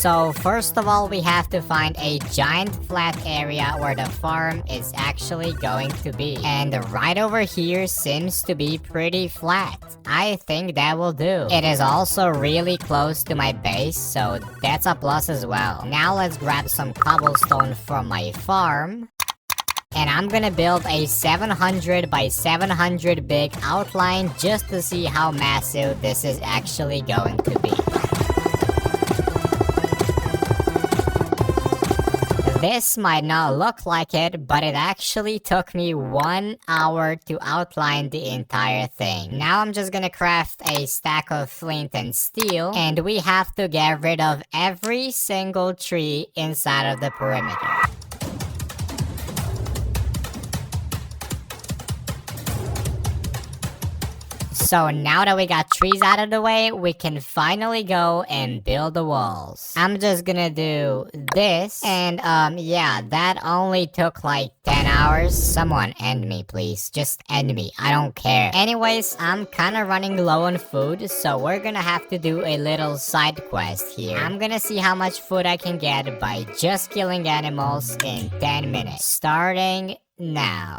So first of all, we have to find a giant flat area where the farm is actually going to be. And right over here seems to be pretty flat. I think that will do. It is also really close to my base, so that's a plus as well. Now let's grab some cobblestone from my farm. And I'm gonna build a 700 by 700 big outline just to see how massive this is actually going to be. This might not look like it, but it actually took me 1 hour to outline the entire thing. Now I'm just gonna craft a stack of flint and steel, and we have to get rid of every single tree inside of the perimeter. So now that we got trees out of the way, we can finally go and build the walls. I'm just gonna do this, and yeah, that only took like 10 hours. Someone end me, please. Just end me. I don't care. Anyways, I'm kind of running low on food, so we're gonna have to do a little side quest here. I'm gonna see how much food I can get by just killing animals in 10 minutes. Starting now.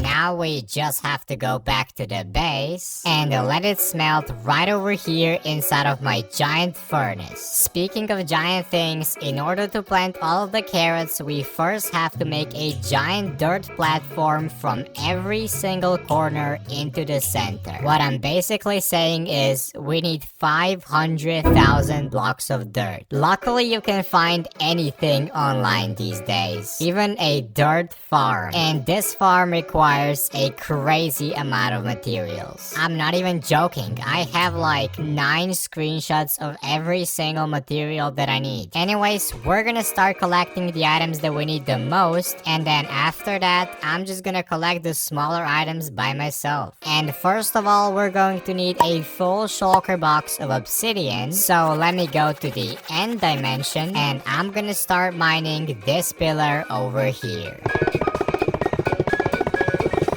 Now we just have to go back to the base and let it smelt right over here inside of my giant furnace. Speaking of giant things, in order to plant all of the carrots, we first have to make a giant dirt platform from every single corner into the center. What I'm basically saying is we need 500,000 blocks of dirt. Luckily, you can find anything online these days, even a dirt farm. And this farm requires a crazy amount of materials. I'm not even joking. I have like 9 screenshots of every single material that I need. Anyways, we're gonna start collecting the items that we need the most, and then after that, I'm just gonna collect the smaller items by myself. And first of all, we're going to need a full shulker box of obsidian. So let me go to the end dimension, and I'm gonna start mining this pillar over here.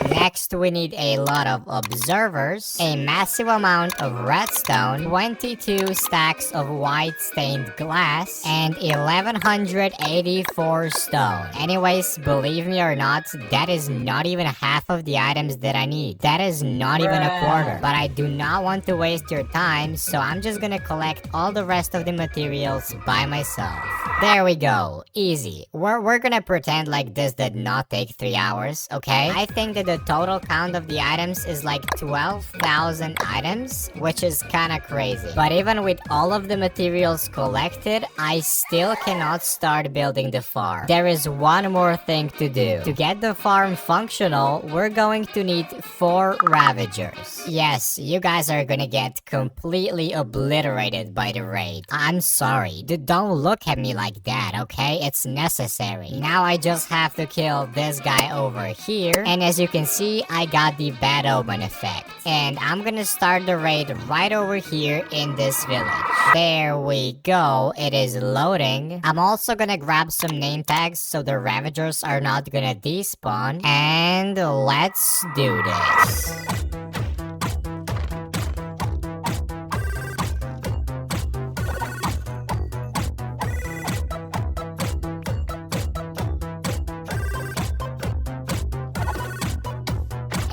Next, we need a lot of observers, a massive amount of redstone, 22 stacks of white stained glass, and 1184 stone. Anyways, believe me or not, that is not even half of the items that I need. That is not even a quarter. But I do not want to waste your time, so I'm just gonna collect all the rest of the materials by myself. There we go. Easy. We're gonna pretend like this did not take 3 hours, okay? I think that the total count of the items is like 12,000 items, which is kinda crazy. But even with all of the materials collected, I still cannot start building the farm. There is one more thing to do. To get the farm functional, we're going to need 4 Ravagers. Yes, you guys are gonna get completely obliterated by the raid. I'm sorry. Don't look at me like that, okay? It's necessary. Now I just have to kill this guy over here, and as you can see, I got the bad omen effect. And I'm gonna start the raid right over here in this village. There we go. It is loading. I'm also gonna grab some name tags so the Ravagers are not gonna despawn. And let's do this.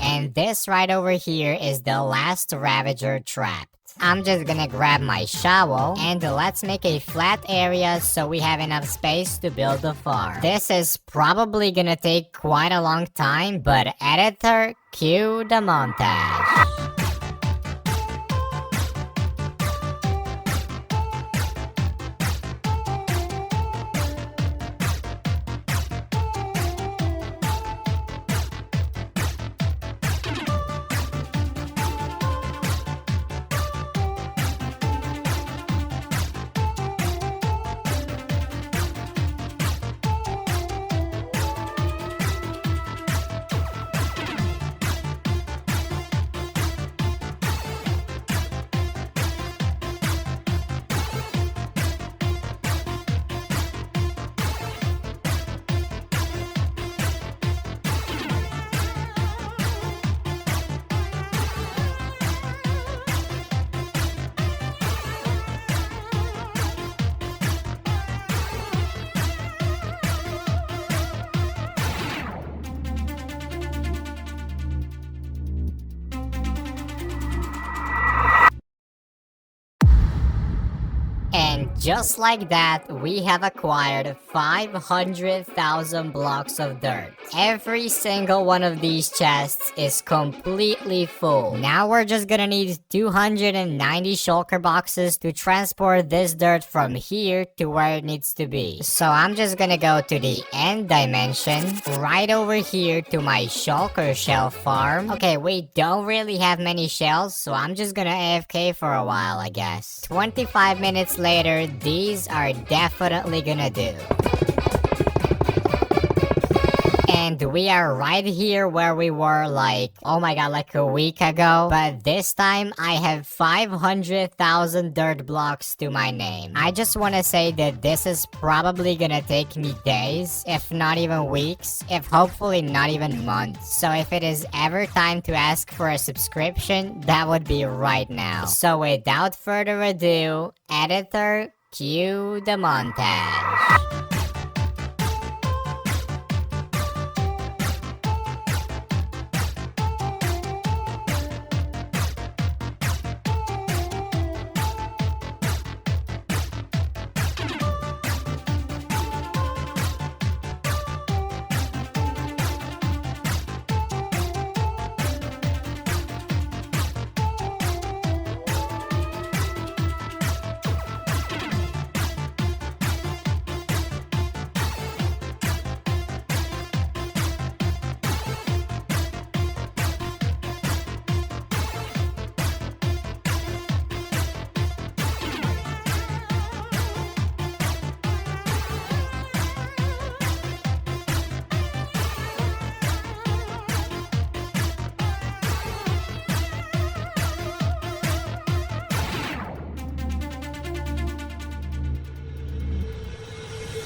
And this right over here is the last Ravager trapped. I'm just gonna grab my shovel and let's make a flat area so we have enough space to build the farm. This is probably gonna take quite a long time, but editor, cue the montage. just like that, we have acquired 500,000 blocks of dirt. Every single one of these chests is completely full. Now we're just gonna need 290 shulker boxes to transport this dirt from here to where it needs to be. So I'm just gonna go to the end dimension, right over here to my shulker shell farm. Okay, we don't really have many shells, so I'm just gonna AFK for a while, I guess. 25 minutes later, these are definitely gonna do. And we are right here where we were like, oh my god, like a week ago. But this time, I have 500,000 dirt blocks to my name. I just want to say that this is probably gonna take me days, if not even weeks, if hopefully not even months. So if it is ever time to ask for a subscription, that would be right now. So without further ado, editor, cue the montage.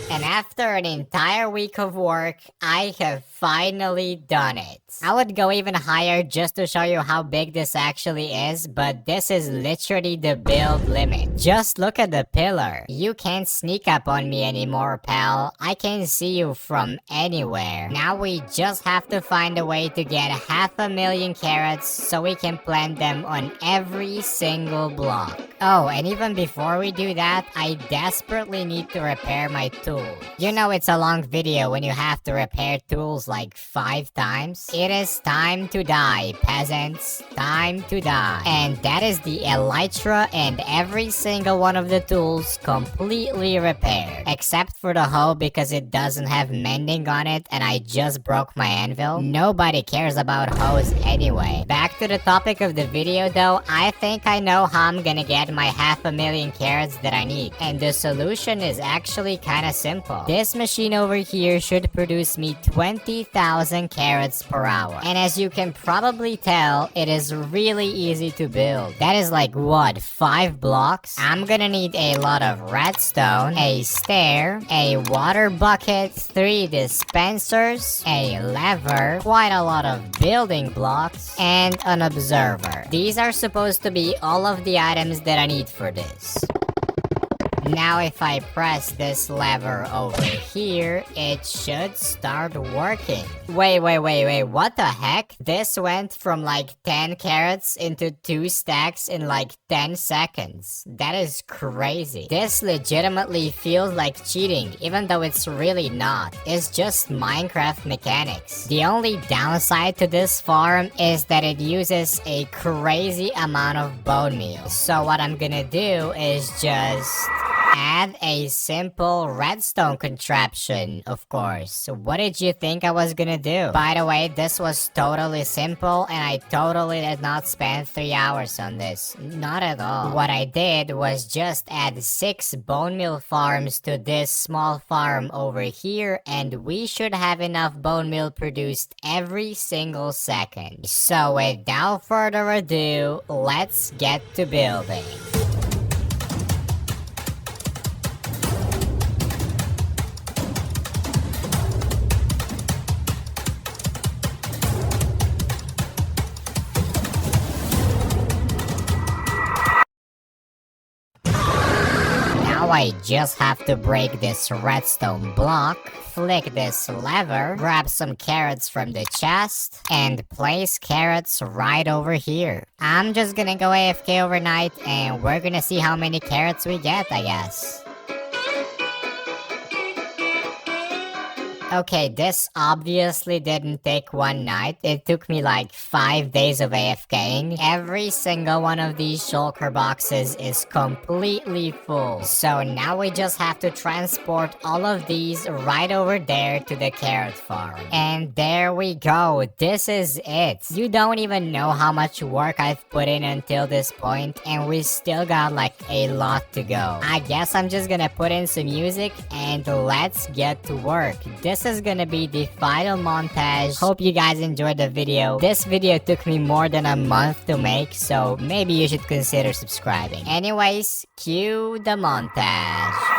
And after an entire week of work, I have finally done it. I would go even higher just to show you how big this actually is, but this is literally the build limit. Just look at the pillar. You can't sneak up on me anymore, pal. I can see you from anywhere. Now we just have to find a way to get 500,000 carrots so we can plant them on every single block. Oh, and even before we do that, I desperately need to repair my tool. You know it's a long video when you have to repair tools like 5 times. It is time to die, peasants. Time to die. And that is the elytra and every single one of the tools completely repaired. Except for the hoe because it doesn't have mending on it and I just broke my anvil. Nobody cares about hoes anyway. Back to the topic of the video though, I think I know how I'm gonna get my 500,000 carrots that I need. And the solution is actually kinda simple. This machine over here should produce me 20,000 carrots per hour. And as you can probably tell, it is really easy to build. That is like what, 5 blocks? I'm gonna need a lot of redstone, a stair, a water bucket, 3 dispensers, a lever, quite a lot of building blocks, and an observer. These are supposed to be all of the items that I need for this. Now if I press this lever over here, it should start working. Wait, what the heck? This went from like 10 carrots into 2 stacks in like 10 seconds. That is crazy. This legitimately feels like cheating, even though it's really not. It's just Minecraft mechanics. The only downside to this farm is that it uses a crazy amount of bone meal. So what I'm gonna do is just add a simple redstone contraption, of course. What did you think I was gonna do? By the way, this was totally simple and I totally did not spend 3 hours on this. Not at all. What I did was just add 6 bone meal farms to this small farm over here and we should have enough bone meal produced every single second. So without further ado, let's get to building. Now I just have to break this redstone block, flick this lever, grab some carrots from the chest, and place carrots right over here. I'm just gonna go AFK overnight and we're gonna see how many carrots we get, I guess. Okay, this obviously didn't take one night. It took me like 5 days of AFKing. Every single one of these shulker boxes is completely full. So now we just have to transport all of these right over there to the carrot farm. And there we go. This is it. You don't even know how much work I've put in until this point, and we still got like a lot to go. I guess I'm just gonna put in some music and let's get to work. This is gonna be the final montage. Hope you guys enjoyed the video. This video took me more than a month to make, so maybe you should consider subscribing. Anyways, cue the montage.